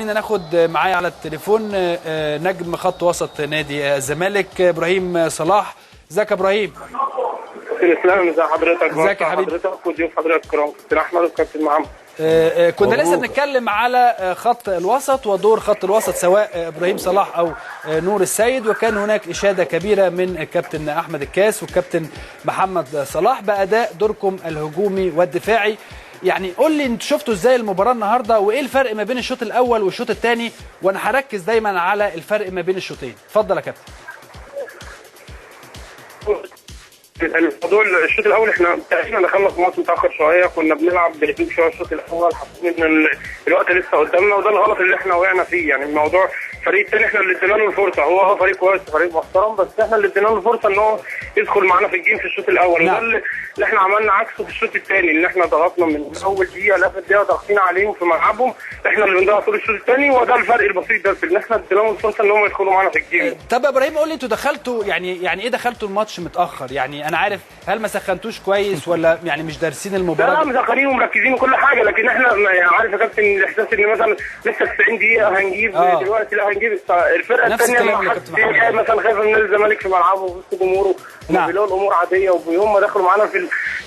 ناخد معايا على التليفون نجم خط وسط نادي الزمالك ابراهيم صلاح. ازيك يا ابراهيم؟ الاسلام. ازي حضرتك؟ ازيك يا حبيبي؟ حضرتك وضيوف حضرتك الكرام كابتن احمد وكابتن محمد. كنا لسه بنتكلم على خط الوسط ودور خط الوسط سواء ابراهيم صلاح او نور السيد، وكان هناك اشاده كبيره من الكابتن احمد الكاس والكابتن محمد صلاح باداء دوركم الهجومي والدفاعي. يعني قول لي انتوا شفتوا ازاي المباراه النهارده، وايه الفرق ما بين الشوط الاول والشوط الثاني؟ وانا هركز دايما على الفرق ما بين الشوطين. اتفضل يا كابتن. الموضوع الشوط الاول احنا تقريبا دخلنا في ماتش متاخر شويه، كنا بنلعب بهدوء شويه الشوط الاول، حاسين ان الوقت لسه قدامنا، وده الغلط اللي احنا وقعنا فيه. يعني الموضوع الفريق الثاني احنا اللي ادينا له الفرصه، هو فريق كويس فريق محترم، بس احنا اللي ادينا له الفرصه ان هو يدخل معانا في الجيم في الشوط الاول. وده اللي احنا عملنا عكسه في الشوط الثاني، اللي احنا ضغطنا من اول دقيقه لاخر دقيقه ضاغطين عليهم في ملعبهم، احنا اللي بنضغط طول الشوط الثاني، وده الفرق البسيط ده ان احنا ادينا لهم الفرصه ان هم يدخلوا معانا في الجيم. طب يا ابراهيم قول لي انتوا دخلتوا يعني ايه دخلتوا الماتش متاخر؟ يعني انا عارف هل ما سخنتوش كويس ولا يعني مش دارسين المباراه؟ لا مسخنين ومركزين وكل حاجه، لكن احنا عارف يا كابتن الاحساس ان مثلا لسه 90 دقيقه هنجيب دلوقتي، لا هنجيب الفرقه الثانيه مثلا خايفه من الزمالك في ملعبه وسط جمهوره، بيلاقوا الامور عاديه، وهم دخلوا معانا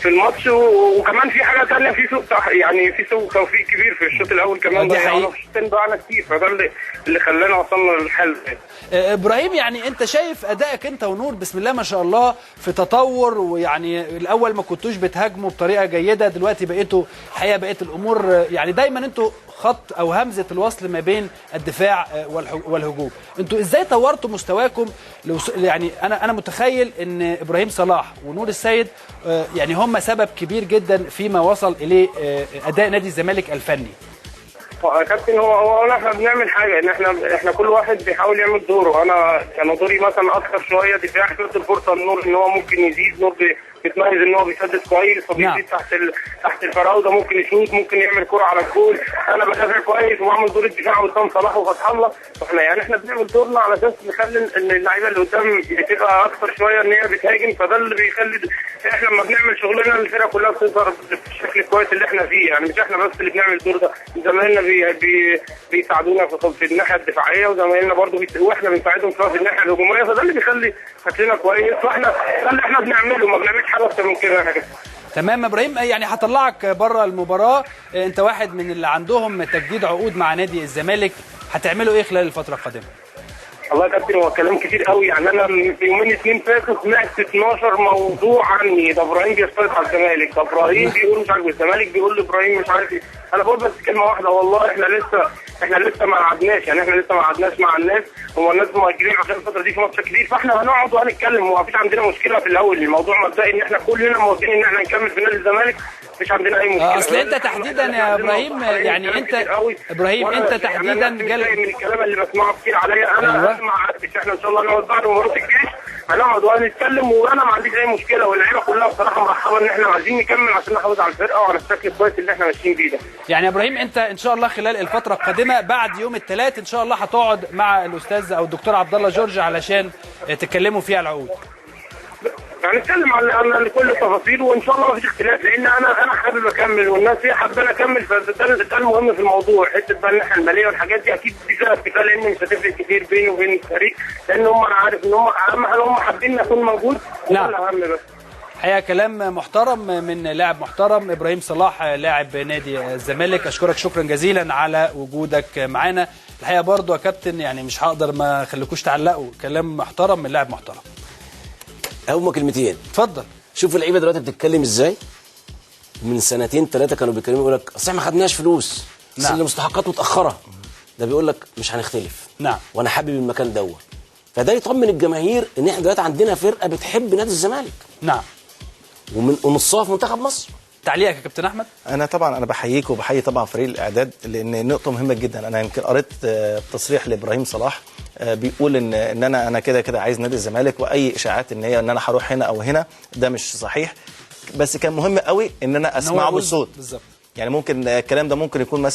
في الماتش. وكمان في حاجه ثانيه، في سوء يعني في سوء توفيق كبير في الشوط الاول كمان، ضيعنا في الشوط الثاني ضيعنا كتير، فده اللي خلانا وصلنا للحل. ابراهيم يعني انت شايف ادائك انت ونور بسم الله ما شاء الله في تطور، ويعني الاول ما كنتوش بتهاجموا بطريقه جيده، دلوقتي بقيتوا الحقيقه بقيت الامور يعني دايما انتوا خط او همزه الوصل ما بين الدفاع والهجوم. انتوا ازاي طورتوا مستواكم؟ يعني انا متخيل ان ابراهيم صلاح ونور السيد يعني هم سبب كبير جدا فيما وصل اليه اداء نادي الزمالك الفني. يا كابتن هو احنا بنعمل حاجه، ان احنا كل واحد بيحاول يعمل دوره. انا كان دوري مثلا اكثر شويه دفاع، اديت الفرصه لنور ان هو ممكن يزيد. نور بيتميز ان هو بيسدد كويس، فبيزيد تحت الفراوده، ممكن يشوط، ممكن يعمل كره على الجول. انا بدافع كويس وبعمل دور الدفاع قدام صلاح وفتح الله. احنا بنعمل دورنا على اساس نخلي ان اللعيبه اللي قدام تبقى اكثر شويه ان هي بتهاجم، فده اللي بيخلي احنا لما بنعمل شغلنا الفرقه كلها بتظهر بالشكل الكويس اللي احنا فيه. يعني مش احنا بس اللي بنعمل الدور ده، زمايلنا بيساعدونا في الناحيه الدفاعيه، وزمايلنا برضه واحنا بنساعدهم في الناحيه الهجوميه، فده اللي بيخلي شكلنا كويس، واحنا ده اللي احنا بنعمله، ما بنعملش حاجه اكتر من كده. تمام يا ابراهيم، يعني هطلعك بره المباراه، انت واحد من اللي عندهم تجديد عقود مع نادي الزمالك، هتعملوا ايه خلال الفتره القادمه؟ والله يا كابتن هو كلام كتير قوي. يعني انا في يومين اتنين فاتوا سمعت 12 موضوع عني. ده ابراهيم بيشترط على الزمالك، ده ابراهيم بيقول مش عارف، الزمالك بيقول لابراهيم مش عارف ايه. انا بقول بس كلمه واحده، والله احنا لسه ما قعدناش، يعني احنا لسه ما قعدناش مع الناس، هم الناس مؤجلين عشان الفتره دي في ماتش كبير، فاحنا هنقعد وهنتكلم، وما فيش عندنا مشكله في الاول. الموضوع مبدئي ان احنا كلنا موافقين ان احنا نكمل في نادي الزمالك، مش عندنا اي مشكله. اصل انت تحديدا يا ابراهيم، يعني انت ابراهيم انت تحديدا من الكلام اللي بسمعه كتير عليا، انا اسمع احنا ان شاء الله نقعد بعد مباراه الجيش هنقعد وهنتكلم، وانا ما عنديش اي مشكله، واللعيبه كلها بصراحه مرحبا ان احنا عايزين نكمل عشان نحافظ على الفرقه وعلى الشكل الكويس اللي احنا ماشيين بيه ده. يعني يا ابراهيم انت ان شاء الله خلال الفتره القادمه بعد يوم الثلاث ان شاء الله هتقعد مع الاستاذ او الدكتور عبد الله جورج علشان تتكلموا فيها العقود. هنتكلم عن كل التفاصيل، وان شاء الله ما فيش اختلاف، لان انا حابب اكمل والناس هي حابه اكمل، فده المهم في الموضوع. حته بقى الناحيه الماليه والحاجات دي اكيد دي فيها اتفاق، لان مش هتفرق كتير بيني وبين الفريق، لان هم انا عارف ان هم اهم حاجه هم حابين اكون موجود، وده الاهم بس. الحقيقه كلام محترم من لاعب محترم ابراهيم صلاح لاعب نادي الزمالك. اشكرك شكرا جزيلا على وجودك معانا. الحقيقه برضو يا كابتن يعني مش هقدر ما اخليكوش تعلقوا، كلام محترم من لاعب محترم. هما كلمتين. اتفضل. شوف اللعيبه دلوقتي بتتكلم ازاي. من سنتين ثلاثه كانوا بيتكلموا يقول لك اصل احنا ما خدناش فلوس، اصل المستحقات متاخره. ده بيقول لك مش هنختلف. نعم. وانا حابب المكان دوت. فده يطمن الجماهير ان احنا دلوقتي عندنا فرقه بتحب نادي الزمالك. نعم. ونصها في منتخب مصر. تعليقك يا كابتن احمد؟ انا بحييك وبحيي طبعا فريق الاعداد، لان نقطه مهمه جدا. انا يمكن قريت تصريح لابراهيم صلاح بيقول ان انا كده عايز نادي الزمالك، واي اشاعات ان انا هروح هنا او هنا ده مش صحيح. بس كان مهم قوي ان انا اسمعه بالصوت. بالظبط. يعني ممكن الكلام ده ممكن يكون مثلا